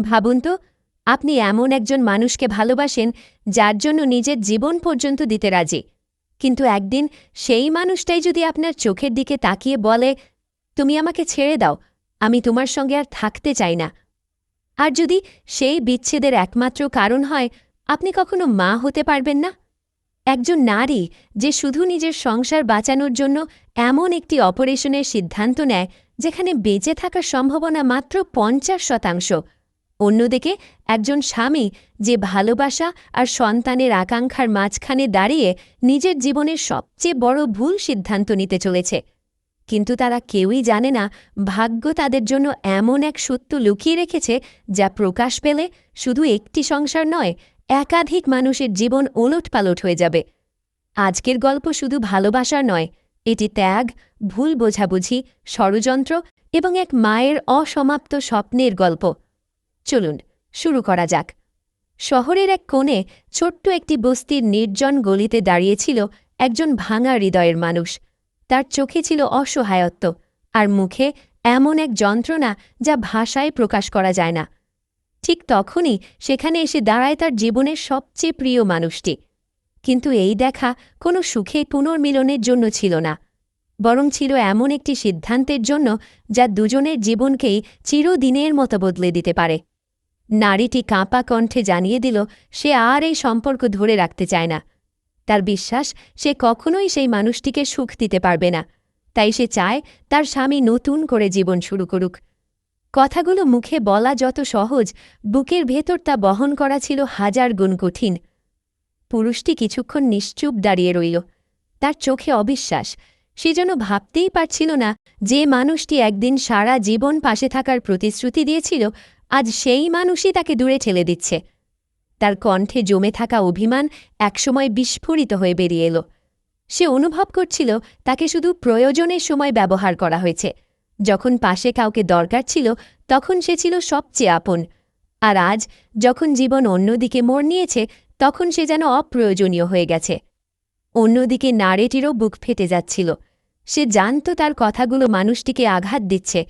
ভাবুন তো, আপনি এমন একজন মানুষকে ভালোবাসেন যার জন্য নিজের জীবন পর্যন্ত দিতে রাজি, কিন্তু একদিন সেই মানুষটাই যদি আপনার চোখের দিকে তাকিয়ে বলে, তুমি আমাকে ছেড়ে দাও, আমি তোমার সঙ্গে আর থাকতে চাই না। আর যদি সেই বিচ্ছেদের একমাত্র কারণ হয় আপনি কখনো মা হতে পারবেন না, একজন নারী যে শুধু নিজের সংসার বাঁচানোর জন্য এমন একটি অপারেশনের সিদ্ধান্ত নেয় যেখানে বেঁচে থাকার সম্ভাবনা মাত্র ৫০%, অন্যদিকে একজন স্বামী যে ভালোবাসা আর সন্তানের আকাঙ্ক্ষার মাঝখানে দাঁড়িয়ে নিজের জীবনের সবচেয়ে বড় ভুল সিদ্ধান্ত নিতে চলেছে, কিন্তু তারা কেউই জানে না ভাগ্য তাদের জন্য এমন এক সত্য লুকিয়ে রেখেছে যা প্রকাশ পেলে শুধু একটি সংসার নয়, একাধিক মানুষের জীবন ওলটপালট হয়ে যাবে। আজকের গল্প শুধু ভালোবাসার নয়, এটি ত্যাগ, ভুল বোঝাবুঝি, ষড়যন্ত্র এবং এক মায়ের অসমাপ্ত স্বপ্নের গল্প। চলুন শুরু করা যাক। শহরের এক কোণে ছোট্ট একটি বস্তির নির্জন গলিতে দাঁড়িয়েছিল একজন ভাঙা হৃদয়ের মানুষ। তার চোখে ছিল অসহায়ত্ব, আর মুখে এমন এক যন্ত্রণা যা ভাষায় প্রকাশ করা যায় না। ঠিক তখনই সেখানে এসে দাঁড়ায় তার জীবনের সবচেয়ে প্রিয় মানুষটি। কিন্তু এই দেখা কোনো সুখে পুনর্মিলনের জন্য ছিল না, বরং ছিল এমন একটি সিদ্ধান্তের জন্য যা দুজনের জীবনকেই চিরদিনের মতো বদলে দিতে পারে। নারীটি কাঁপা কণ্ঠে জানিয়ে দিল সে আর এই সম্পর্ক ধরে রাখতে চায় না। তার বিশ্বাস সে কখনোই সেই মানুষটিকে সুখ দিতে পারবে না, তাই সে চায় তার স্বামী নতুন করে জীবন শুরু করুক। কথাগুলো মুখে বলা যত সহজ, বুকের ভেতর তা বহন করা ছিল হাজার গুণ কঠিন। পুরুষটি কিছুক্ষণ নিশ্চুপ দাঁড়িয়ে রইল, তার চোখে অবিশ্বাস। সে যেন ভাবতেই পারছিল না যে মানুষটি একদিন সারা জীবন পাশে থাকার প্রতিশ্রুতি দিয়েছিল, আজ সেই মানুষই তাকে দূরে ঠেলে দিচ্ছে। তার কণ্ঠে জমে থাকা অভিমান একসময় বিস্ফোরিত হয়ে বেরিয়ে এলো। সে অনুভব করছিল তাকে শুধু প্রয়োজনের সময় ব্যবহার করা হয়েছে, যখন পাশে কাউকে দরকার ছিল তখন সে ছিল সবচেয়ে আপন, আর আজ যখন জীবন অন্যদিকে মোড় নিয়েছে তখন সে যেন অপ্রয়োজনীয় হয়ে গেছে। অন্যদিকে নারীটিরও বুক ফেটে যাচ্ছিল। সে জানত তার কথাগুলো মানুষটিকে আঘাত দিচ্ছে,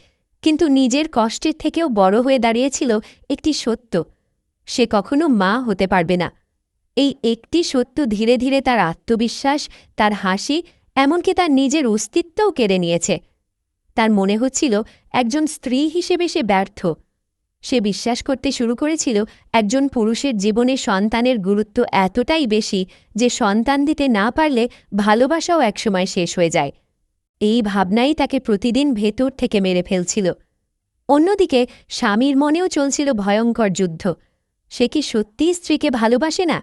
কিন্তু নিজের কষ্টের থেকেও বড় হয়ে দাঁড়িয়েছিল একটি সত্য: সে কখনো মা হতে পারবে না। এই একটি সত্য ধীরে ধীরে তার আত্মবিশ্বাস, তার হাসি, এমনকি তার নিজের অস্তিত্বও কেড়ে নিয়েছে। তার মনে হচ্ছিল একজন স্ত্রী হিসেবে সে ব্যর্থ। সে বিশ্বাস করতে শুরু করেছিল একজন পুরুষের জীবনে সন্তানের গুরুত্ব এতটাই বেশি যে সন্তান দিতে না পারলে ভালোবাসাও একসময় শেষ হয়ে যায়। এই ভাবনাই তাকে প্রতিদিন ভেতর থেকে মেরে ফেলছিল। অন্যদিকে স্বামীর মনেও চলছিল ভয়ঙ্কর যুদ্ধ। সে কি সত্যিই স্ত্রীকে ভালোবাসে না,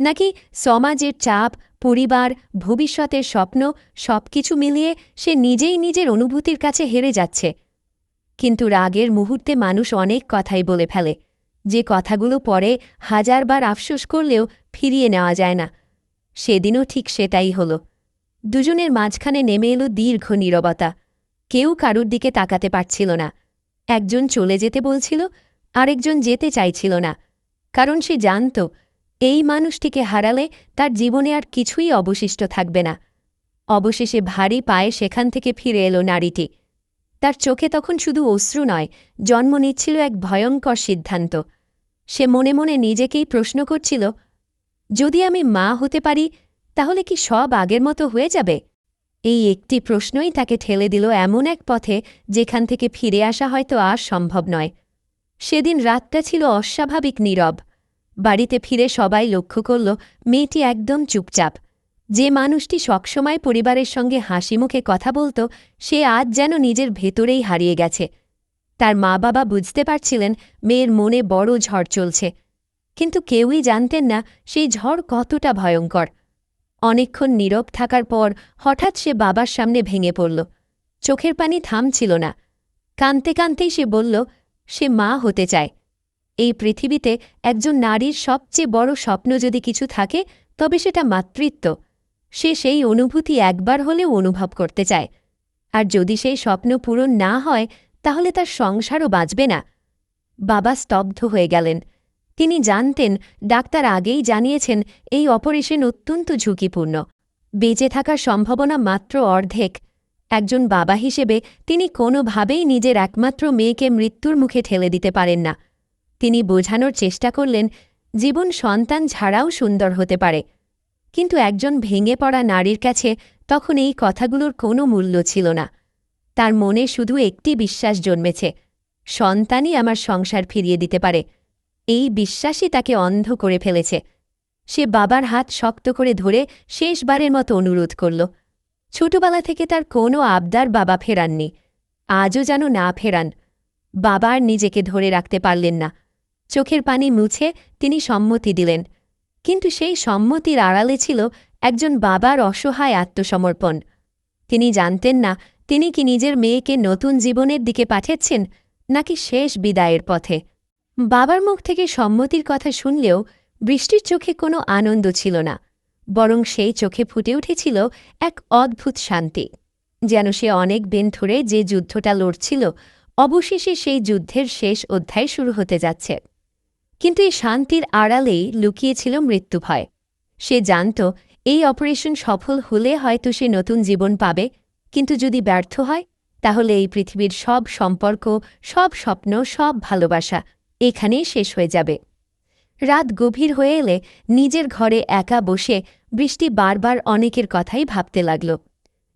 নাকি সমাজের চাপ, পরিবার, ভবিষ্যতের স্বপ্ন সবকিছু মিলিয়ে সে নিজেই নিজের অনুভূতির কাছে হেরে যাচ্ছে? কিন্তু রাগের মুহূর্তে মানুষ অনেক কথাই বলে ফেলে, যে কথাগুলো পরে হাজারবার আফসোস করলেও ফিরিয়ে নেওয়া যায় না। সেদিনও ঠিক সেটাই হল। দুজনের মাঝখানে নেমে এলো দীর্ঘ নীরবতা। কেউ কারুর দিকে তাকাতে পারছিল না। একজন চলে যেতে বলছিল, আরেকজন যেতে চাইছিল না, কারণ সে জানত এই মানুষটিকে হারালে তার জীবনে আর কিছুই অবশিষ্ট থাকবে না। অবশেষে ভারী পায়ে সেখান থেকে ফিরে এলো নারীটি। তার চোখে তখন শুধু অশ্রু নয়, জন্ম নিচ্ছিল এক ভয়ঙ্কর সিদ্ধান্ত। সে মনে মনে নিজেকেই প্রশ্ন করছিল, যদি আমি মা হতে পারি তাহলে কি সব আগের মতো হয়ে যাবে? এই একটি প্রশ্নই তাকে ঠেলে দিল এমন এক পথে যেখান থেকে ফিরে আসা হয়তো আর সম্ভব নয়। সেদিন রাতটা ছিল অস্বাভাবিক নীরব। বাড়িতে ফিরে সবাই লক্ষ্য করল মেয়েটি একদম চুপচাপ। যে মানুষটি সবসময় পরিবারের সঙ্গে হাসিমুখে কথা বলত, সে আজ যেন নিজের ভেতরেই হারিয়ে গেছে। তার মা বাবা বুঝতে পারছিলেন মেয়ের মনে বড় ঝড় চলছে, কিন্তু কেউই জানতেন না সেই ঝড় কতটা ভয়ঙ্কর। অনেকক্ষণ নীরব থাকার পর হঠাৎ সে বাবার সামনে ভেঙে পড়ল। চোখের পানি থামছিল না। কাঁদতে কাঁদতেই সে বলল, সে মা হতে চায়। এই পৃথিবীতে একজন নারীর সবচেয়ে বড় স্বপ্ন যদি কিছু থাকে তবে সেটা মাতৃত্ব। সে সেই অনুভূতি একবার হলেও অনুভব করতে চায়। আর যদি সেই স্বপ্ন পূরণ না হয় তাহলে তার সংসারও বাঁচবে না। বাবা স্তব্ধ হয়ে গেলেন। তিনি জানতেন, ডাক্তার আগেই জানিয়েছেন এই অপারেশন অত্যন্ত ঝুঁকিপূর্ণ। বেঁচে থাকার সম্ভাবনা মাত্র অর্ধেক। একজন বাবা হিসেবে তিনি কোনোভাবেই নিজের একমাত্র মেয়েকে মৃত্যুর মুখে ঠেলে দিতে পারেন না। তিনি বোঝানোর চেষ্টা করলেন জীবন সন্তান ছাড়াও সুন্দর হতে পারে, কিন্তু একজন ভেঙে পড়া নারীর কাছে তখন এই কথাগুলোর কোনো মূল্য ছিল না। তার মনে শুধু একটি বিশ্বাস জন্মেছে, সন্তানই আমার সংসার ফিরিয়ে দিতে পারে। এই বিশ্বাসই তাকে অন্ধ করে ফেলেছে। সে বাবার হাত শক্ত করে ধরে শেষবারের মতো অনুরোধ করল। ছোটবেলা থেকে তার কোনো আবদার বাবা ফেরাননি, আজও যেন না ফেরান। বাবার নিজেকে ধরে রাখতে পারলেন না। চোখের পানি মুছে তিনি সম্মতি দিলেন, কিন্তু সেই সম্মতির আড়ালে ছিল একজন বাবার অসহায় আত্মসমর্পণ। তিনি জানতেন না তিনি কি নিজের মেয়েকে নতুন জীবনের দিকে পাঠাচ্ছেন নাকি শেষ বিদায়ের পথে। বাবার মুখ থেকে সম্মতির কথা শুনলেও বৃষ্টির চোখে কোনো আনন্দ ছিল না, বরং সেই চোখে ফুটে উঠেছিল এক অদ্ভুত শান্তি, যেন সে অনেক দিন ধরে যে যুদ্ধটা লড়ছিল অবশেষে সেই যুদ্ধের শেষ অধ্যায় শুরু হতে যাচ্ছে। কিন্তু এই শান্তির আড়ালেই লুকিয়েছিল মৃত্যুভয়। সে জানত এই অপারেশন সফল হলে হয়তো সে নতুন জীবন পাবে, কিন্তু যদি ব্যর্থ হয় তাহলে এই পৃথিবীর সব সম্পর্ক, সব স্বপ্ন, সব ভালোবাসা এখানেই শেষ হয়ে যাবে। রাত গভীর হয়ে এলে নিজের ঘরে একা বসে বৃষ্টি বারবার অনেকের কথাই ভাবতে লাগল।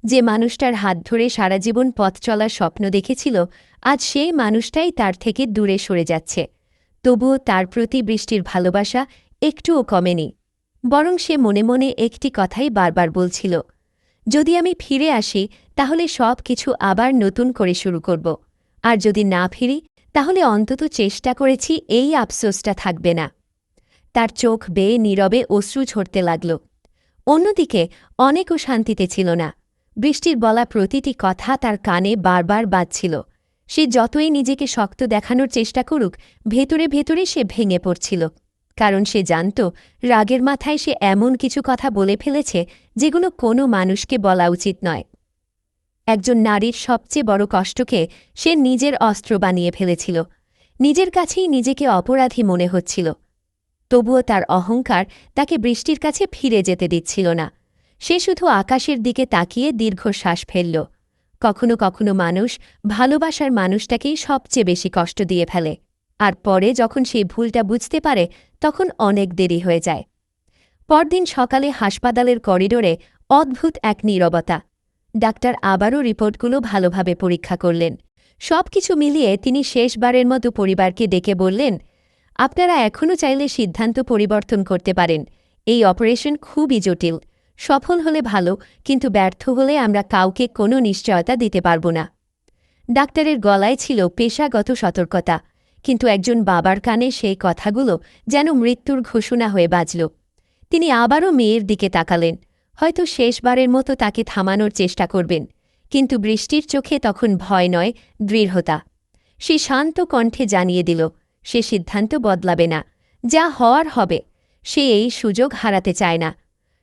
যে মানুষটার হাত ধরে সারা জীবন পথ চলার স্বপ্ন দেখেছিল, আজ সেই মানুষটাই তার থেকে দূরে সরে যাচ্ছে। তবুও তার প্রতি বৃষ্টির ভালোবাসা একটুও কমেনি, বরং সে মনে মনে একটি কথাই বারবার বলছিল, যদি আমি ফিরে আসি তাহলে সব কিছু আবার নতুন করে শুরু করব, আর যদি না ফিরি তাহলে অন্তত চেষ্টা করেছি এই আফসোসটা থাকবে না। তার চোখ বেয়ে নীরবে অশ্রু ঝরতে লাগল। অন্যদিকে অনেকও শান্তিতে ছিল না। বৃষ্টির বলা প্রতিটি কথা তার কানে বারবার বাজছিল। সে যতই নিজেকে শক্ত দেখানোর চেষ্টা করুক, ভেতরে ভেতরে সে ভেঙে পড়ছিল, কারণ সে জানত রাগের মাথায় সে এমন কিছু কথা বলে ফেলেছে যেগুলো কোনো মানুষকে বলা উচিত নয়। একজন নারীর সবচেয়ে বড় কষ্টকে সে নিজের অস্ত্র বানিয়ে ফেলেছিল। নিজের কাছেই নিজেকে অপরাধী মনে হচ্ছিল। তবুও তার অহংকার তাকে বৃষ্টির কাছে ফিরে যেতে দিচ্ছিল না। সে শুধু আকাশের দিকে তাকিয়ে দীর্ঘশ্বাস ফেলল। কখনো কখনো মানুষ ভালোবাসার মানুষটাকেই সবচেয়ে বেশি কষ্ট দিয়ে ফেলে, আর পরে যখন সেই ভুলটা বুঝতে পারে তখন অনেক দেরি হয়ে যায়। পরদিন সকালে হাসপাতালের করিডোরে অদ্ভুত এক নীরবতা। ডাক্তার আবারও রিপোর্টগুলো ভালোভাবে পরীক্ষা করলেন। সবকিছু মিলিয়ে তিনি শেষবারের মতো পরিবারকে ডেকে বললেন, আপনারা এখনও চাইলে সিদ্ধান্ত পরিবর্তন করতে পারেন। এই অপারেশন খুবই জটিল। সফল হলে ভালো, কিন্তু ব্যর্থ হলে আমরা কাউকে কোনো নিশ্চয়তা দিতে পারব না। ডাক্তারের গলায় ছিল পেশাগত সতর্কতা, কিন্তু একজন বাবার কানে সেই কথাগুলো যেন মৃত্যুর ঘোষণা হয়ে বাজল। তিনি আবারও মেয়ের দিকে তাকালেন, হয়তো শেষবারের মতো তাকে থামানোর চেষ্টা করবেন, কিন্তু বৃষ্টির চোখে তখন ভয় নয়, দৃঢ়তা। সে শান্ত কণ্ঠে জানিয়ে দিল সে সিদ্ধান্ত বদলাবে না, যা হওয়ার হবে। সে এই সুযোগ হারাতে চায় না।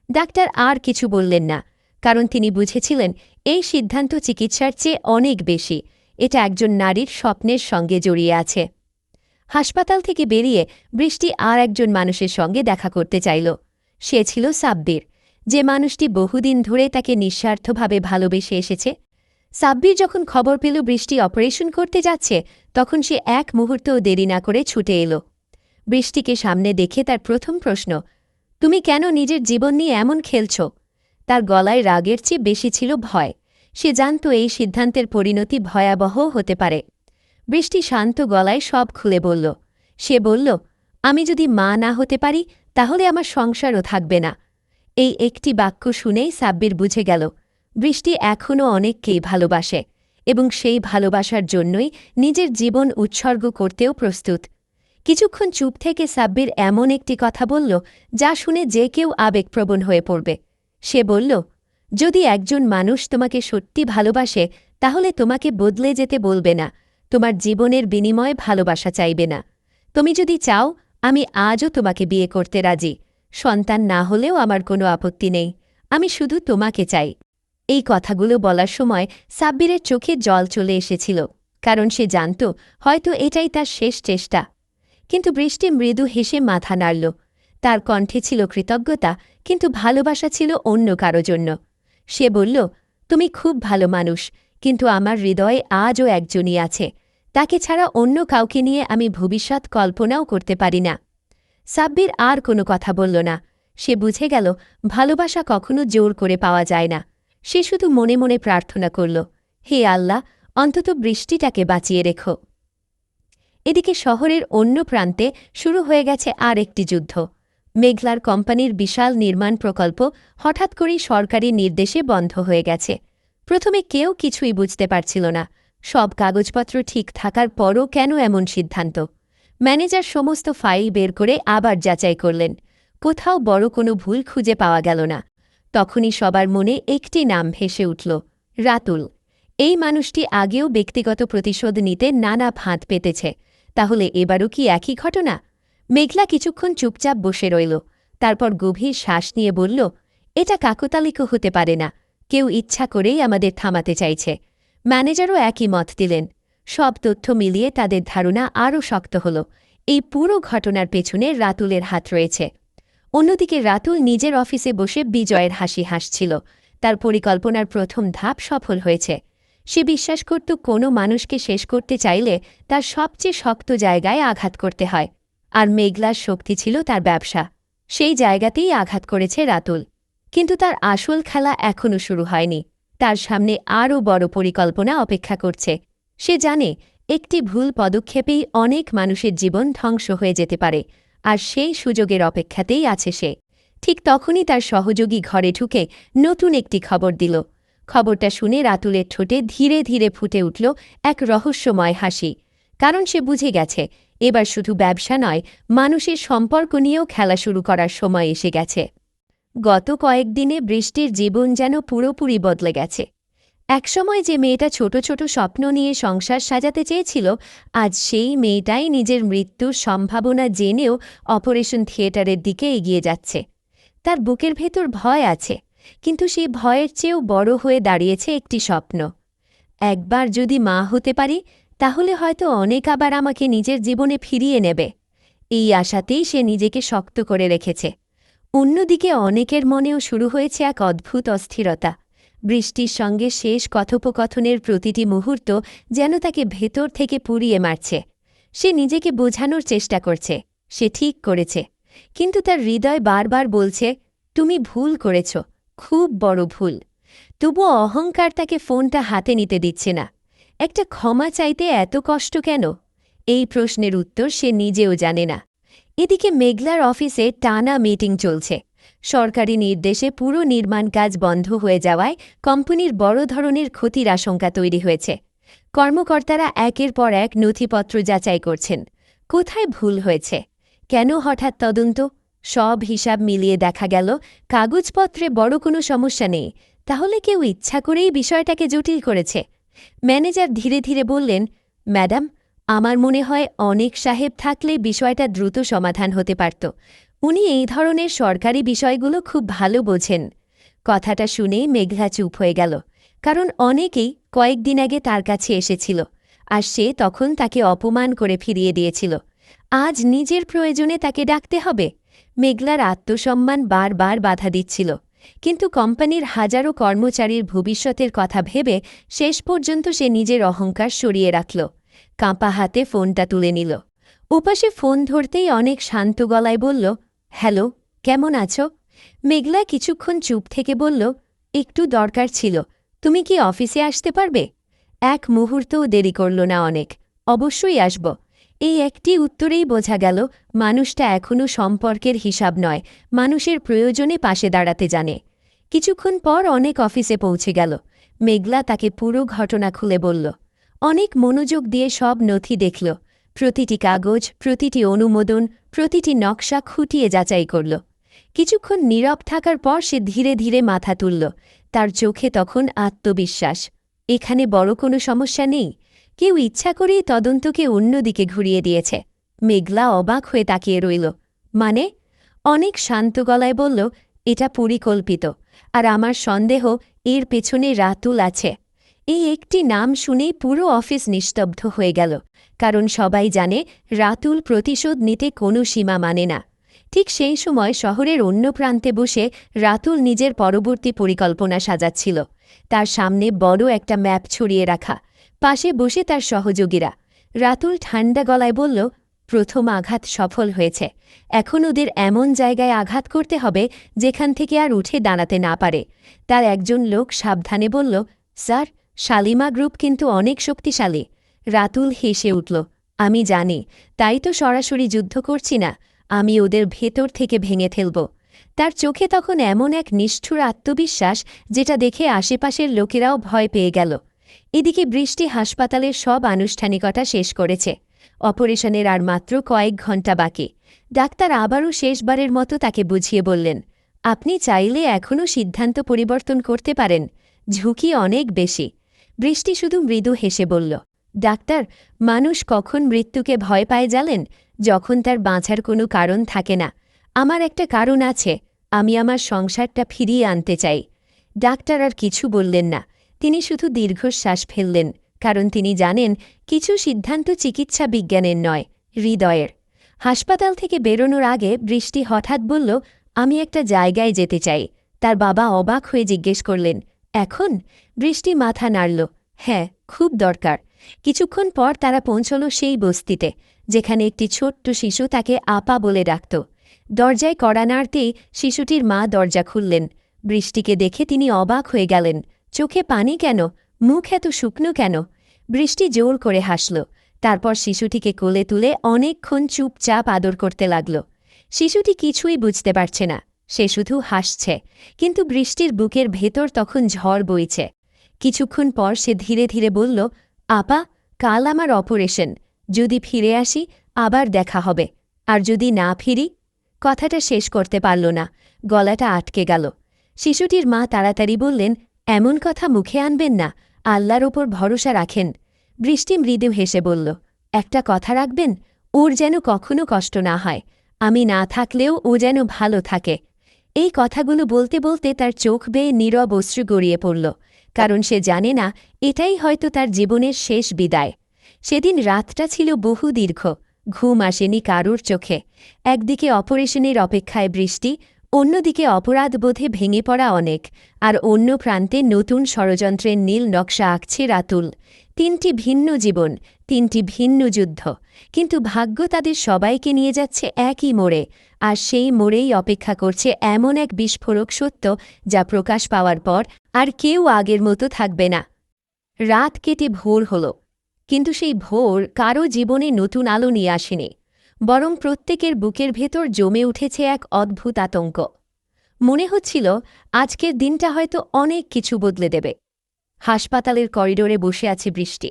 ডাক্তার আর কিছু বললেন না, কারণ তিনি বুঝেছিলেন এই সিদ্ধান্ত চিকিৎসার চেয়ে অনেক বেশি। এটা একজন নারীর স্বপ্নের সঙ্গে জড়িয়ে আছে। হাসপাতাল থেকে বেরিয়ে বৃষ্টি আর একজন মানুষের সঙ্গে দেখা করতে চাইল। সে ছিল সাব্বির, যে মানুষটি বহুদিন ধরে তাকে নিঃস্বার্থভাবে ভালোবেসে এসেছে। সাব্বির যখন খবর পেল বৃষ্টি অপারেশন করতে যাচ্ছে, তখন সে এক মুহূর্তও দেরি না করে ছুটে এলো। বৃষ্টিকে সামনে দেখে তার প্রথম প্রশ্ন, তুমি কেন নিজের জীবন নিয়ে এমন খেলছ? তার গলায় রাগের চেয়ে বেশি ছিল ভয়। সে জানত এই সিদ্ধান্তের পরিণতি ভয়াবহ হতে পারে। বৃষ্টি শান্ত গলায় সব খুলে বলল। সে বলল, আমি যদি মা না হতে পারি তাহলে আমার সংসারও থাকবে না। এই একটি বাক্য শুনেই সাব্বির বুঝে গেল বৃষ্টি এখনও অনেককেই ভালোবাসে, এবং সেই ভালোবাসার জন্যই নিজের জীবন উৎসর্গ করতেও প্রস্তুত। কিছুক্ষণ চুপ থেকে সাব্বির এমন একটি কথা বলল যা শুনে যে কেউ আবেগপ্রবণ হয়ে পড়বে। সে বলল, যদি একজন মানুষ তোমাকে সত্যি ভালোবাসে তাহলে তোমাকে বদলে যেতে বলবে না, তোমার জীবনের বিনিময়ে ভালোবাসা চাইবে না। তুমি যদি চাও, আমি আজও তোমাকে বিয়ে করতে রাজি। সন্তান না হলেও আমার কোনো আপত্তি নেই, আমি শুধু তোমাকে চাই। এই কথাগুলো বলার সময় সাব্বিরের চোখে জল চলে এসেছিল, কারণ সে জানত হয়তো এটাই তার শেষ চেষ্টা। কিন্তু বৃষ্টি মৃদু হেসে মাথা নাড়ল। তার কণ্ঠে ছিল কৃতজ্ঞতা, কিন্তু ভালোবাসা ছিল অন্য কারো জন্য। সে বলল, তুমি খুব ভালো মানুষ, কিন্তু আমার হৃদয়ে আজও একজনই আছে। তাকে ছাড়া অন্য কাউকে নিয়ে আমি ভবিষ্যৎ কল্পনাও করতে পারি না। সাব্বির আর কোনো কথা বলল না। সে বুঝে গেল ভালোবাসা কখনো জোর করে পাওয়া যায় না। সে শুধু মনে মনে প্রার্থনা করল, হে আল্লাহ, অন্তত বৃষ্টিটাকে বাঁচিয়ে রেখো। এদিকে শহরের অন্য প্রান্তে শুরু হয়ে গেছে আর একটি যুদ্ধ। মেঘলার কোম্পানির বিশাল নির্মাণ প্রকল্প হঠাৎ করেই সরকারি নির্দেশে বন্ধ হয়ে গেছে। প্রথমে কেউ কিছুই বুঝতে পারছিল না, সব কাগজপত্র ঠিক থাকার পরও কেন এমন সিদ্ধান্ত। ম্যানেজার সমস্ত ফাইল বের করে আবার যাচাই করলেন। কোথাও বড় কোনো ভুল খুঁজে পাওয়া গেল না। তখনই সবার মনে একটি নাম ভেসে উঠল, রাতুল। এই মানুষটি আগেও ব্যক্তিগত প্রতিশোধ নিতে নানা ফাঁদ পেতেছে। তাহলে এবারও কি একই ঘটনা? মেঘলা কিছুক্ষণ চুপচাপ বসে রইল। তারপর গভীর শ্বাস নিয়ে বলল, এটা কাকতালীয় হতে পারে না। কেউ ইচ্ছা করেই আমাদের থামাতে চাইছে। ম্যানেজারও একই মত দিলেন। সব তথ্য মিলিয়ে তাদের ধারণা আরও শক্ত হল, এই পুরো ঘটনার পেছনে রাতুলের হাত রয়েছে। অন্যদিকে রাতুল নিজের অফিসে বসে বিজয়ের হাসি হাসছিল। তার পরিকল্পনার প্রথম ধাপ সফল হয়েছে। সে বিশ্বাস করত কোনো মানুষকে শেষ করতে চাইলে তার সবচেয়ে শক্ত জায়গায় আঘাত করতে হয়, আর মেঘলার শক্তি ছিল তার ব্যবসা। সেই জায়গাতেই আঘাত করেছে রাতুল। কিন্তু তার আসল খেলা এখনও শুরু হয়নি। তার সামনে আরও বড় পরিকল্পনা অপেক্ষা করছে। সে জানে একটি ভুল পদক্ষেপেই অনেক মানুষের জীবন ধ্বংস হয়ে যেতে পারে, আর সেই সুযোগের অপেক্ষাতেই আছে সে। ঠিক তখনই তার সহযোগী ঘরে ঢুকে নতুন একটি খবর দিল। খবরটা শুনে রাতুলের ঠোঁটে ধীরে ধীরে ফুটে উঠল এক রহস্যময় হাসি। কারণ সে বুঝে গেছে এবার শুধু ব্যবসা নয়, মানুষের সম্পর্ক নিয়েও খেলা শুরু করার সময় এসে গেছে। গত কয়েকদিনে বৃষ্টির জীবন যেন পুরোপুরি বদলে গেছে। একসময় যে মেয়েটা ছোট ছোট স্বপ্ন নিয়ে সংসার সাজাতে চেয়েছিল, আজ সেই মেয়েটাই নিজের মৃত্যুর সম্ভাবনা জেনেও অপারেশন থিয়েটারের দিকে এগিয়ে যাচ্ছে। তার বুকের ভেতর ভয় আছে, কিন্তু সেই ভয়ের চেয়েও বড় হয়ে দাঁড়িয়েছে একটি স্বপ্ন। একবার যদি মা হতে পারি, তাহলে হয়তো অনেক আবার আমাকে নিজের জীবনে ফিরিয়ে নেবে। এই আশাতেই সে নিজেকে শক্ত করে রেখেছে। অন্যদিকে অনেকের মনেও শুরু হয়েছে এক অদ্ভুত অস্থিরতা। বৃষ্টির সঙ্গে শেষ কথোপকথনের প্রতিটি মুহূর্ত যেন তাকে ভেতর থেকে পুড়িয়ে মারছে। সে নিজেকে বোঝানোর চেষ্টা করছে, সে ঠিক করেছে। কিন্তু তার হৃদয় বারবার বলছে, তুমি ভুল করেছ, খুব বড় ভুল। তবুও অহংকার তাকে ফোনটা হাতে নিতে দিচ্ছে না। একটা ক্ষমা চাইতে এত কষ্ট কেন? এই প্রশ্নের উত্তর সে নিজেও জানে না। এদিকে মেঘলার অফিসে টানা মিটিং চলছে। সরকারি নির্দেশে পুরো নির্মাণ কাজ বন্ধ হয়ে যাওয়ায় কোম্পানির বড় ধরনের ক্ষতির আশঙ্কা তৈরি হয়েছে। কর্মকর্তারা একের পর এক নথিপত্র যাচাই করছেন। কোথায় ভুল হয়েছে? কেন হঠাৎ তদন্ত? সব হিসাব মিলিয়ে দেখা গেল কাগজপত্রে বড় কোনো সমস্যা নেই। তাহলে কেউ ইচ্ছা করেই বিষয়টাকে জটিল করেছে। ম্যানেজার ধীরে ধীরে বললেন, ম্যাডাম, আমার মনে হয় অনেক সাহেব থাকলে বিষয়টা দ্রুত সমাধান হতে পারত। উনি এই ধরনের সরকারি বিষয়গুলো খুব ভালো বোঝেন। কথাটা শুনে মেঘলা চুপ হয়ে গেল, কারণ অনেকেই কয়েকদিন আগে তার কাছে এসেছিল, আর সে তখন তাকে অপমান করে ফিরিয়ে দিয়েছিল। আজ নিজের প্রয়োজনে তাকে ডাকতে হবে? মেঘলার আত্মসম্মান বারবার বাধা দিচ্ছিল, কিন্তু কোম্পানির হাজারো কর্মচারীর ভবিষ্যতের কথা ভেবে শেষ পর্যন্ত সে নিজের অহংকার সরিয়ে রাখল। কাঁপা হাতে ফোনটা তুলে নিল। ওপাশে ফোন ধরতেই অনেক শান্ত গলায় বলল, হ্যালো, কেমন আছো? মেঘলা কিছুক্ষণ চুপ থেকে বলল, একটু দরকার ছিল। তুমি কি অফিসে আসতে পারবে? এক মুহূর্তও দেরি করল না অনেক, অবশ্যই আসব। এই একটি উত্তরেই বোঝা গেল মানুষটা এখনও সম্পর্কের হিসাব নয়, মানুষের প্রয়োজনে পাশে দাঁড়াতে জানে। কিছুক্ষণ পর অনেক অফিসে পৌঁছে গেল। মেঘলা তাকে পুরো ঘটনা খুলে বলল। অনেক মনোযোগ দিয়ে সব নথি দেখল। প্রতিটি কাগজ, প্রতিটি অনুমোদন, প্রতিটি নকশা খুঁটিয়ে যাচাই করল। কিছুক্ষণ নীরব থাকার পর সে ধীরে ধীরে মাথা তুলল। তার চোখে তখন আত্মবিশ্বাস। এখানে বড় কোনো সমস্যা নেই। কেউ ইচ্ছা করেই তদন্তকে অন্যদিকে ঘুরিয়ে দিয়েছে। মেঘলা অবাক হয়ে তাকিয়ে রইল। মানে? অনেক শান্ত গলায় বলল, এটা পরিকল্পিত, আর আমার সন্দেহ এর পেছনে রাতুল আছে। এই একটি নাম শুনেই পুরো অফিস নিস্তব্ধ হয়ে গেল, কারণ সবাই জানে রাতুল প্রতিশোধ নিতে কোনো সীমা মানে না। ঠিক সেই সময় শহরের অন্য প্রান্তে বসে রাতুল নিজের পরবর্তী পরিকল্পনা সাজাচ্ছিল। তার সামনে বড় একটা ম্যাপ ছড়িয়ে রাখা, পাশে বসে তার সহযোগীরা। রাতুল ঠান্ডা গলায় বলল, প্রথম আঘাত সফল হয়েছে। এখন ওদের এমন জায়গায় আঘাত করতে হবে যেখান থেকে আর উঠে দাঁড়াতে না পারে। তার একজন লোক সাবধানে বলল, স্যার, শালিমা গ্রুপ কিন্তু অনেক শক্তিশালী। রাতুল হেসে উঠল, আমি জানি, তাই তো সরাসরি যুদ্ধ করছি না, আমি ওদের ভেতর থেকে ভেঙে ফেলব। তার চোখে তখন এমন এক নিষ্ঠুর আত্মবিশ্বাস যেটা দেখে আশেপাশের লোকেরাও ভয় পেয়ে গেল। এদিকে বৃষ্টি হাসপাতালের সব আনুষ্ঠানিকতা শেষ করেছে। অপারেশনের আর মাত্র কয়েক ঘণ্টা বাকি। ডাক্তার আবারও শেষবারের মতো তাকে বুঝিয়ে বললেন, আপনি চাইলে এখনও সিদ্ধান্ত পরিবর্তন করতে পারেন, ঝুঁকি অনেক বেশি। বৃষ্টি শুধু মৃদু হেসে বলল, ডাক্তার, মানুষ কখন মৃত্যুকে ভয় পায় জানেন? যখন তার বাঁচার কোনো কারণ থাকে না। আমার একটা কারণ আছে, আমি আমার সংসারটা ফিরিয়ে আনতে চাই। ডাক্তার আর কিছু বললেন না, তিনি শুধু দীর্ঘশ্বাস ফেললেন, কারণ তিনি জানেন কিছু সিদ্ধান্ত চিকিৎসা বিজ্ঞানের নয়, হৃদয়ের। হাসপাতাল থেকে বেরোনোর আগে বৃষ্টি হঠাৎ বলল, আমি একটা জায়গায় যেতে চাই। তার বাবা অবাক হয়ে জিজ্ঞেস করলেন, এখন? বৃষ্টি মাথা নাড়ল, হ্যাঁ, খুব দরকার। কিছুক্ষণ পর তারা পৌঁছল সেই বস্তিতে, যেখানে একটি ছোট্ট শিশু তাকে আপা বলে ডাকত। দরজায় কড়া নাড়তেই শিশুটির মা দরজা খুললেন। বৃষ্টিকে দেখে তিনি অবাক হয়ে গেলেন, চোখে পানি কেন, মুখ এত শুকনো কেন? বৃষ্টি জোর করে হাসল, তারপর শিশুটিকে কোলে তুলে অনেকক্ষণ চুপচাপ আদর করতে লাগল। শিশুটি কিছুই বুঝতে পারছে না, সে শুধু হাসছে, কিন্তু বৃষ্টির বুকের ভেতর তখন ঝড় বইছে। কিছুক্ষণ পর সে ধীরে ধীরে বলল, আপা, কাল আমার অপারেশন, যদি ফিরে আসি আবার দেখা হবে, আর যদি না ফিরি। কথাটা শেষ করতে পারল না, গলাটা আটকে গেল। শিশুটির মা তাড়াতাড়ি বললেন, এমন কথা মুখে আনবেন না, আল্লাহর ওপর ভরসা রাখেন। বৃষ্টি মৃদু হেসে বলল, একটা কথা রাখবেন, ওর যেন কখনো কষ্ট না হয়, আমি না থাকলেও ও যেন ভালো থাকে। এই কথাগুলো বলতে বলতে তার চোখ বেয়ে নীরব অশ্রু গড়িয়ে পড়ল, কারণ সে জানে না এটাই হয়তো তার জীবনের শেষ বিদায়। সেদিন রাতটা ছিল বহু দীর্ঘ, ঘুম আসেনি কারুর চোখে। একদিকে অপারেশনের অপেক্ষায় বৃষ্টি, অন্যদিকে অপরাধবোধে ভেঙে পড়া অনেক, আর অন্য প্রান্তে নতুন ষড়যন্ত্রের নীল নকশা আঁকছে রাতুল। তিনটি ভিন্ন জীবন, তিনটি ভিন্ন যুদ্ধ, কিন্তু ভাগ্য তাদের সবাইকে নিয়ে যাচ্ছে একই মোড়ে, আর সেই মোড়েই অপেক্ষা করছে এমন এক বিস্ফোরক সত্য যা প্রকাশ পাওয়ার পর আর কেউ আগের মতো থাকবে না। রাত কেটে ভোর হল, কিন্তু সেই ভোর কারও জীবনে নতুন আলো নিয়ে আসেনি, বরং প্রত্যেকের বুকের ভেতর জমে উঠেছে এক অদ্ভুত আতঙ্ক। মনে হচ্ছিল আজকের দিনটা হয়তো অনেক কিছু বদলে দেবে। হাসপাতালের করিডোরে বসে আছে বৃষ্টি।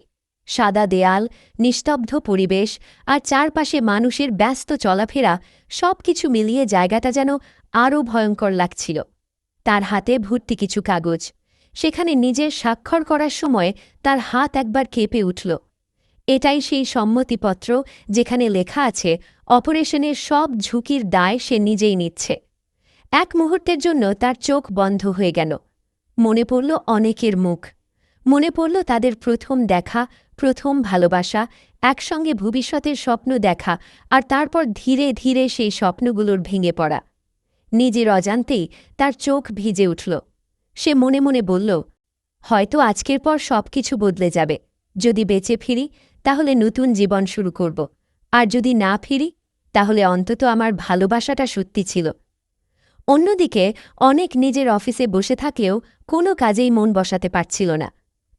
সাদা দেয়াল, নিস্তব্ধ পরিবেশ, আর চারপাশে মানুষের ব্যস্ত চলাফেরা, সব কিছু মিলিয়ে জায়গাটা যেন আরও ভয়ঙ্কর লাগছিল। তার হাতে ভর্তি কিছু কাগজ, সেখানে নিজের স্বাক্ষর করার সময় তার হাত একবার কেঁপে উঠল। এটাই সেই সম্মতিপত্র যেখানে লেখা আছে অপারেশনের সব ঝুঁকির দায় সে নিজেই নিচ্ছে। এক মুহূর্তের জন্য তার চোখ বন্ধ হয়ে গেল। মনে পড়ল অনেকের মুখ, মনে পড়ল তাদের প্রথম দেখা, প্রথম ভালোবাসা, একসঙ্গে ভবিষ্যতের স্বপ্ন দেখা, আর তারপর ধীরে ধীরে সেই স্বপ্নগুলোর ভেঙে পড়া। নিজের অজান্তেই তার চোখ ভিজে উঠল। সে মনে মনে বলল, হয়তো আজকের পর সব কিছু বদলে যাবে। যদি বেঁচে ফিরি তাহলে নতুন জীবন শুরু করব, আর যদি না ফিরি তাহলে অন্তত আমার ভালোবাসাটা সত্যি ছিল। অন্যদিকে অনেক নিজের অফিসে বসে থাকলেও কোনো কাজেই মন বসাতে পারছিল না।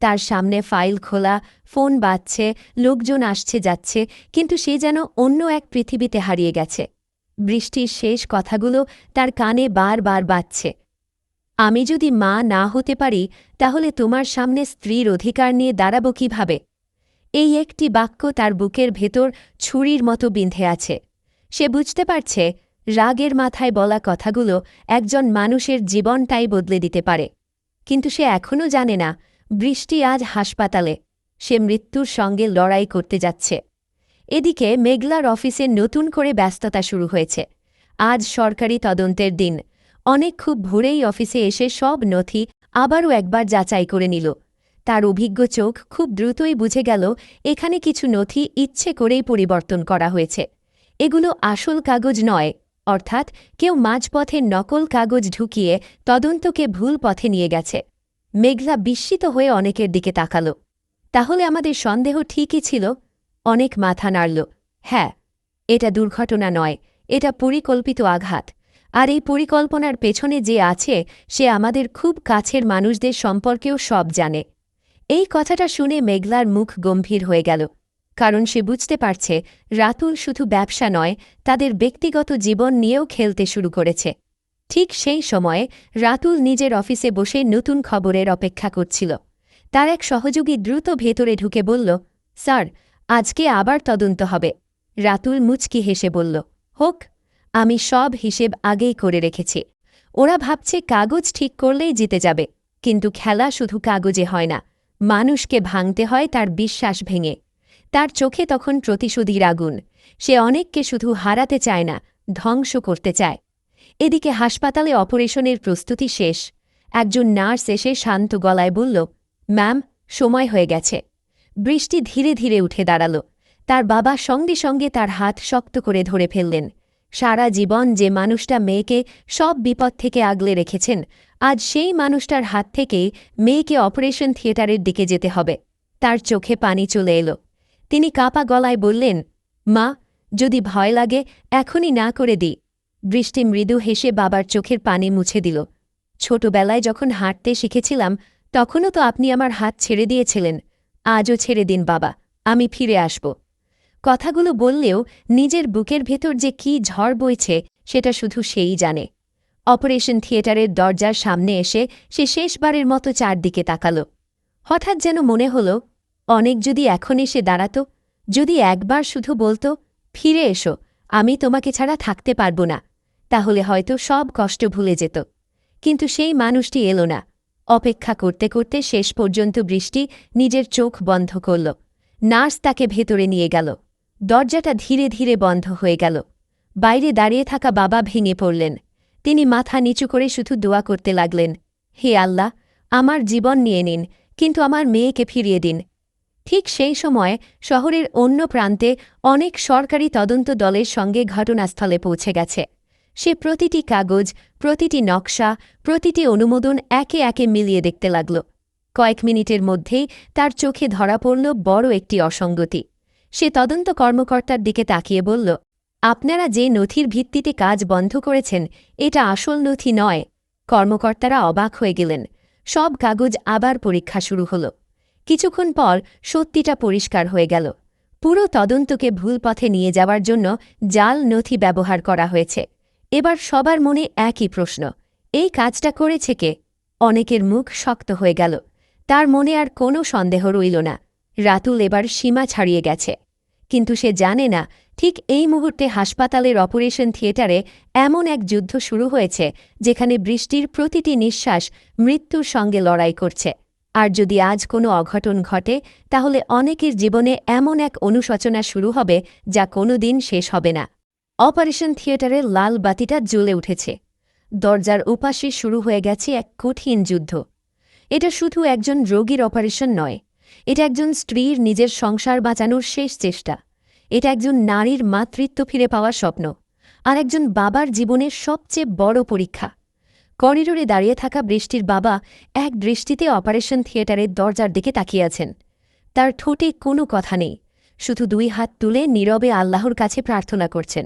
তার সামনে ফাইল খোলা, ফোন বাজছে, লোকজন আসছে যাচ্ছে, কিন্তু সে যেন অন্য এক পৃথিবীতে হারিয়ে গেছে। বৃষ্টির শেষ কথাগুলো তার কানে বারবার বাজছে, আমি যদি মা না হতে পারি তাহলে তোমার সামনে স্ত্রীর অধিকার নিয়ে দাঁড়াব কিভাবে? এই একটি বাক্য তার বুকের ভেতর ছুরির মতো বিঁধে আছে। সে বুঝতে পারছে রাগের মাথায় বলা কথাগুলো একজন মানুষের জীবনটাই বদলে দিতে পারে, কিন্তু সে এখনও জানে না বৃষ্টি আজ হাসপাতালে, সে মৃত্যুর সঙ্গে লড়াই করতে যাচ্ছে। এদিকে মেঘলার অফিসে নতুন করে ব্যস্ততা শুরু হয়েছে। আজ সরকারি তদন্তের দিন। অনেক খুব ভোরেই অফিসে এসে সব নথি আবারও একবার যাচাই করে নিল। তার অভিজ্ঞ চোখ খুব দ্রুতই বুঝে গেল এখানে কিছু নথি ইচ্ছে করেই পরিবর্তন করা হয়েছে। এগুলো আসল কাগজ নয়, অর্থাৎ কেউ মাঝপথে নকল কাগজ ঢুকিয়ে তদন্তকে ভুল পথে নিয়ে গেছে। মেঘলা বিস্মিত হয়ে অনেকের দিকে তাকাল। তাহলে আমাদের সন্দেহ ঠিকই ছিল, অনেক মাথা নাড়ল। হ্যাঁ, এটা দুর্ঘটনা নয়, এটা পরিকল্পিত আঘাত। আর এই পরিকল্পনার পেছনে যে আছে সে আমাদের খুব কাছের মানুষদের সম্পর্কেও সব জানে। এই কথাটা শুনে মেঘলার মুখ গম্ভীর হয়ে গেল, কারণ সে বুঝতে পারছে রাতুল শুধু ব্যবসা নয়, তাদের ব্যক্তিগত জীবন নিয়েও খেলতে শুরু করেছে। ঠিক সেই সময়ে রাতুল নিজের অফিসে বসে নতুন খবরের অপেক্ষা করছিল। তার এক সহযোগী দ্রুত ভেতরে ঢুকে বলল, স্যার, আজকে আবার তদন্ত হবে। রাতুল মুচকি হেসে বলল, হোক, আমি সব হিসেব আগেই করে রেখেছি। ওরা ভাবছে কাগজ ঠিক করলেই জিতে যাবে, কিন্তু খেলা শুধু কাগজে হয় না, মানুষকে ভাঙতে হয় তার বিশ্বাস ভেঙে। তার চোখে তখন প্রতিশোধীর আগুন। সে অনেককে শুধু হারাতে চায় না, ধ্বংস করতে চায়। এদিকে হাসপাতালে অপারেশনের প্রস্তুতি শেষ। একজন নার্স এসে শান্ত গলায় বলল, ম্যাম, সময় হয়ে গেছে। বৃষ্টি ধীরে ধীরে উঠে দাঁড়াল। তার বাবা সঙ্গে সঙ্গে তার হাত শক্ত করে ধরে ফেললেন। সারা জীবন যে মানুষটা মেয়েকে সব বিপদ থেকে আগলে রেখেছেন, আজ সেই মানুষটার হাত থেকেই মেয়েকে অপারেশন থিয়েটারের দিকে যেতে হবে। তার চোখে পানি চলে এলো। তিনি কাঁপা গলায় বললেন, মা, যদি ভয় লাগে এখনই না করে দিই। বৃষ্টি মৃদু হেসে বাবার চোখের পানি মুছে দিল। ছোটবেলায় যখন হাঁটতে শিখেছিলাম তখনও তো আপনি আমার হাত ছেড়ে দিয়েছিলেন। আজও ছেড়ে দিন বাবা, আমি ফিরে আসব। কথাগুলো বললেও নিজের বুকের ভেতর যে কী ঝড় বইছে সেটা শুধু সেই জানে। অপারেশন থিয়েটারের দরজার সামনে এসে সে শেষবারের মতো চারদিকে তাকাল। হঠাৎ যেন মনে হল, অনেক যদি এখন এসে দাঁড়াত, যদি একবার শুধু বলতো, ফিরে এসো, আমি তোমাকে ছাড়া থাকতে পারব না, তাহলে হয়তো সব কষ্ট ভুলে যেত। কিন্তু সেই মানুষটি এলো না। অপেক্ষা করতে করতে শেষ পর্যন্ত বৃষ্টি নিজের চোখ বন্ধ করল। নার্স তাকে ভেতরে নিয়ে গেল। দরজাটা ধীরে ধীরে বন্ধ হয়ে গেল। বাইরে দাঁড়িয়ে থাকা বাবা ভেঙে পড়লেন। তিনি মাথা নিচু করে শুধু দোয়া করতে লাগলেন, হে আল্লাহ, আমার জীবন নিয়ে নিন, কিন্তু আমার মেয়েকে ফিরিয়ে দিন। ঠিক সেই সময় শহরের অন্য প্রান্তে অনেক সরকারি তদন্ত দলের সঙ্গে ঘটনাস্থলে পৌঁছে গেছে। সে প্রতিটি কাগজ, প্রতিটি নকশা, প্রতিটি অনুমোদন একে একে মিলিয়ে দেখতে লাগল। কয়েক মিনিটের মধ্যেই তার চোখে ধরা পড়ল বড় একটি অসঙ্গতি। সে তদন্ত কর্মকর্তার দিকে তাকিয়ে বলল, আপনারা যে নথির ভিত্তিতে কাজ বন্ধ করেছেন এটা আসল নথি নয়। কর্মকর্তারা অবাক হয়ে গেলেন। সব কাগজ আবার পরীক্ষা শুরু হল। কিছুক্ষণ পর সত্যিটা পরিষ্কার হয়ে গেল। পুরো তদন্তকে ভুল পথে নিয়ে যাওয়ার জন্য জাল নথি ব্যবহার করা হয়েছে। এবার সবার মনে একই প্রশ্ন, এই কাজটা করেছে কে? অনেকের মুখ শক্ত হয়ে গেল। তার মনে আর কোনো সন্দেহ রইল না, রাতুল এবার সীমা ছাড়িয়ে গেছে। কিন্তু সে জানে না, ঠিক এই মুহূর্তে হাসপাতালের অপারেশন থিয়েটারে এমন এক যুদ্ধ শুরু হয়েছে যেখানে বৃষ্টির প্রতিটি নিঃশ্বাস মৃত্যুর সঙ্গে লড়াই করছে। আর যদি আজ কোনো অঘটন ঘটে তাহলে অনেকের জীবনে এমন এক অনুশোচনা শুরু হবে যা কোনো দিন শেষ হবে না। অপারেশন থিয়েটারের লাল বাতিটা জ্বলে উঠেছে। দরজার উপাসে শুরু হয়ে গেছে এক কঠিন যুদ্ধ। এটা শুধু একজন রোগীর অপারেশন নয়, এটা একজন স্ত্রীর নিজের সংসার বাঁচানোর শেষ চেষ্টা। এটা একজন নারীর মাতৃত্ব ফিরে পাওয়ার স্বপ্ন, আর একজন বাবার জীবনের সবচেয়ে বড় পরীক্ষা। করিডোরে দাঁড়িয়ে থাকা বৃষ্টির বাবা এক দৃষ্টিতে অপারেশন থিয়েটারের দরজার দিকে তাকিয়ে আছেন। তার ঠোঁটে কোনো কথা নেই, শুধু দুই হাত তুলে নীরবে আল্লাহর কাছে প্রার্থনা করছেন,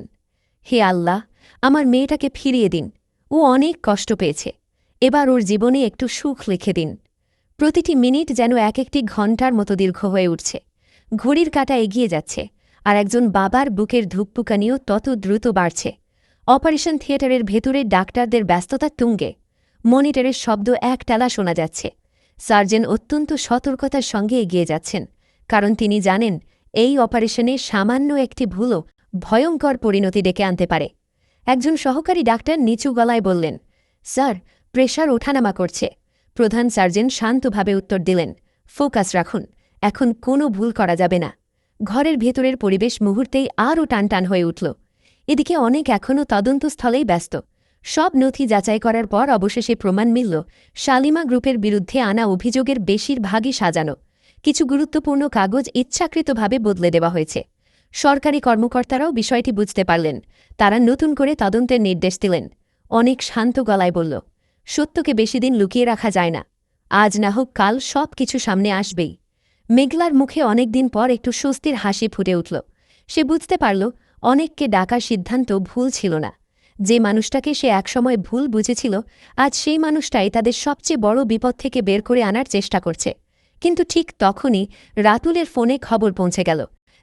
হে আল্লাহ, আমার মেয়েটাকে ফিরিয়ে দিন। ও অনেক কষ্ট পেয়েছে, এবার ওর জীবনে একটু সুখ লিখে দিন। প্রতিটি মিনিট যেন এক একটি ঘণ্টার মতো দীর্ঘ হয়ে উঠছে। ঘড়ির কাঁটা এগিয়ে যাচ্ছে, আর একজন বাবার বুকের ধুকপুকানিও তত দ্রুত বাড়ছে। অপারেশন থিয়েটারের ভেতরে ডাক্তারদের ব্যস্ততা তুঙ্গে। মনিটরের শব্দ একটালা শোনা যাচ্ছে। সার্জন অত্যন্ত সতর্কতার সঙ্গে এগিয়ে যাচ্ছেন, কারণ তিনি জানেন এই অপারেশনে সামান্য একটি ভুলও ভয়ঙ্কর পরিণতি ডেকে আনতে পারে। একজন সহকারী ডাক্তার নিচু গলায় বললেন, স্যার, প্রেশার ওঠানামা করছে। প্রধান সার্জন শান্তভাবে উত্তর দিলেন, ফোকাস রাখুন, এখন কোনো ভুল করা যাবে না। ঘরের ভেতরের পরিবেশ মুহূর্তেই আরও টানটান হয়ে উঠল। এদিকে অনেক এখনও তদন্তস্থলেই ব্যস্ত। সব নথি যাচাই করার পর অবশেষে প্রমাণ মিলল, শালিমা গ্রুপের বিরুদ্ধে আনা অভিযোগের বেশিরভাগই সাজানো। কিছু গুরুত্বপূর্ণ কাগজ ইচ্ছাকৃতভাবে বদলে দেওয়া হয়েছে। সরকারি কর্মকর্তারাও বিষয়টি বুঝতে পারলেন। তারা নতুন করে তদন্তের নির্দেশ দিলেন। অনেক শান্ত গলায় বলল, সত্যকে বেশি দিন লুকিয়ে রাখা যায় না। আজ না হোক কাল সব কিছু সামনে আসবেই। মেঘলার মুখে অনেকদিন পর একটু স্বস্তির হাসি ফুটে উঠল। সে বুঝতে পারল অনেককে ডাকার সিদ্ধান্ত ভুল ছিল না। যে মানুষটাকে সে একসময় ভুল বুঝেছিল, আজ সেই মানুষটাই তাদের সবচেয়ে বড় বিপদ থেকে বের করে আনার চেষ্টা করছে। কিন্তু ঠিক তখনই রাতুলের ফোনে খবর পৌঁছে গেল,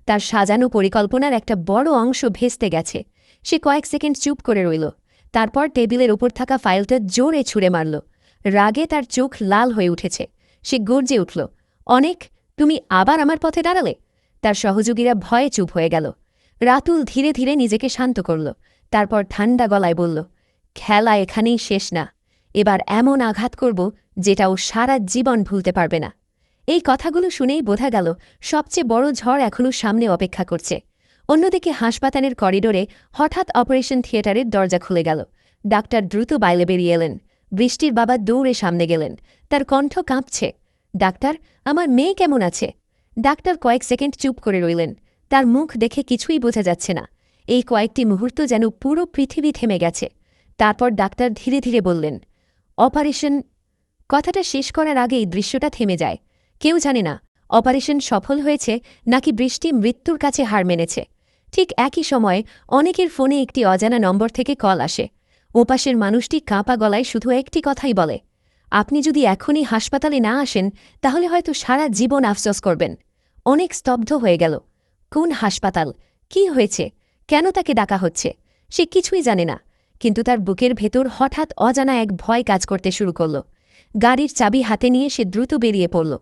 তার সাজানো পরিকল্পনার একটা বড় অংশ ভেস্তে গেছে। সে কয়েক সেকেন্ড চুপ করে রইল, তারপর টেবিলের ওপর থাকা ফাইলটা জোরে ছুঁড়ে মারল। রাগে তার চোখ লাল হয়ে উঠেছে। সে গর্জে উঠল, অনেক, তুমি আবার আমার পথে দাঁড়ালে? তার সহযোগীরা ভয়ে চুপ হয়ে গেল। রাতুল ধীরে ধীরে নিজেকে শান্ত করল, তারপর ঠান্ডা গলায় বলল, খেলা এখানেই শেষ না। এবার এমন আঘাত করব যেটা ও সারা জীবন ভুলতে পারবে না। এই কথাগুলো শুনেই বোঝা গেল সবচেয়ে বড় ঝড় এখনও সামনে অপেক্ষা করছে। অন্যদিকে হাসপাতালের করিডোরে হঠাৎ অপারেশন থিয়েটারের দরজা খুলে গেল। ডাক্তার দ্রুত বাইরে বেরিয়ে এলেন। বৃষ্টির বাবা দৌড়ে সামনে গেলেন, তার কণ্ঠ কাঁপছে। ডাক্তার, আমার মেয়ে কেমন আছে? ডাক্তার কয়েক সেকেন্ড চুপ করে রইলেন। তার মুখ দেখে কিছুই বোঝা যাচ্ছে না। এই কয়েকটি মুহূর্ত যেন পুরো পৃথিবী থেমে গেছে। তারপর ডাক্তার ধীরে ধীরে বললেন, অপারেশন। কথাটা শেষ করার আগেই দৃশ্যটা থেমে যায়। কেউ জানে না অপারেশন সফল হয়েছে নাকি বৃষ্টি মৃত্যুর কাছে হার মেনেছে। ঠিক একই সময়ে অনেকের ফোনে একটি অজানা নম্বর থেকে কল আসে। ওপাশের মানুষটি কাঁপা গলায় শুধু একটি কথাই বলে, আপনি যদি এখনই হাসপাতালে না আসেন তাহলে হয়তো সারা জীবন আফসোস করবেন। অনেক স্তব্ধ হয়ে গেল। কোন হাসপাতাল? কি হয়েছে? কেন তাকে ডাকা হচ্ছে? সে কিছুই জানে না, কিন্তু তার বুকের ভেতর হঠাৎ অজানা এক ভয় কাজ করতে শুরু করল। গাড়ির চাবি হাতে নিয়ে সে দ্রুত বেরিয়ে পড়ল।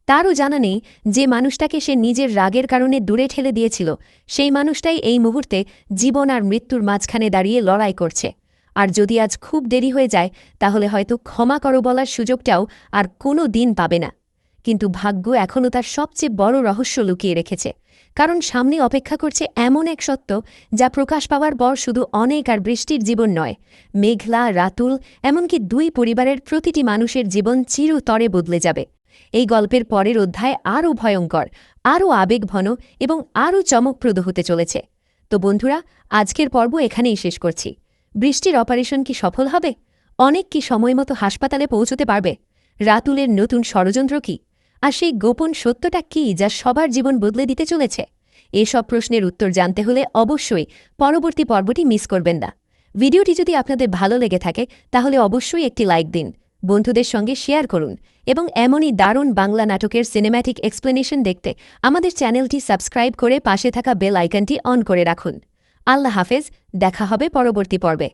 তারও জানা নেই যে মানুষটাকে সে নিজের রাগের কারণে দূরে ঠেলে দিয়েছিল, সেই মানুষটাই এই মুহূর্তে জীবন আর মৃত্যুর মাঝখানে দাঁড়িয়ে লড়াই করছে। আর যদি আজ খুব দেরি হয়ে যায় তাহলে হয়তো ক্ষমা করো বলার সুযোগটাও আর কোনো দিন পাবে না। কিন্তু ভাগ্য এখনও তার সবচেয়ে বড় রহস্য লুকিয়ে রেখেছে, কারণ সামনে অপেক্ষা করছে এমন এক সত্য যা প্রকাশ পাওয়ার পর শুধু অনেক আর বৃষ্টির জীবন নয়, মেঘলা, রাতুল, এমনকি দুই পরিবারের প্রতিটি মানুষের জীবন চিরতরে বদলে যাবে। এই গল্পের পরের অধ্যায় আরও ভয়ঙ্কর, আরও আবেগঘন এবং আরও চমকপ্রদ হতে চলেছে। তো বন্ধুরা, আজকের পর্ব এখানেই শেষ করছি। বৃষ্টির অপারেশন কি সফল হবে? অনেক কি সময়মতো হাসপাতালে পৌঁছতে পারবে? রাতুলের নতুন ষড়যন্ত্র কি? আর সেই গোপন সত্যটা কি যা সবার জীবন বদলে দিতে চলেছে? এসব প্রশ্নের উত্তর জানতে হলে অবশ্যই পরবর্তী পর্বটি মিস করবেন না। ভিডিওটি যদি আপনাদের ভালো লেগে থাকে তাহলে অবশ্যই একটি লাইক দিন, বন্ধুদের সঙ্গে শেয়ার করুন এবং এমনই দারুণ বাংলা নাটকের সিনেম্যাটিক এক্সপ্লেনেশন দেখতে আমাদের চ্যানেলটি সাবস্ক্রাইব করে পাশে থাকা বেল আইকনটি অন করে রাখুন। আল্লাহ হাফেজ, দেখা হবে পরবর্তী পর্বে।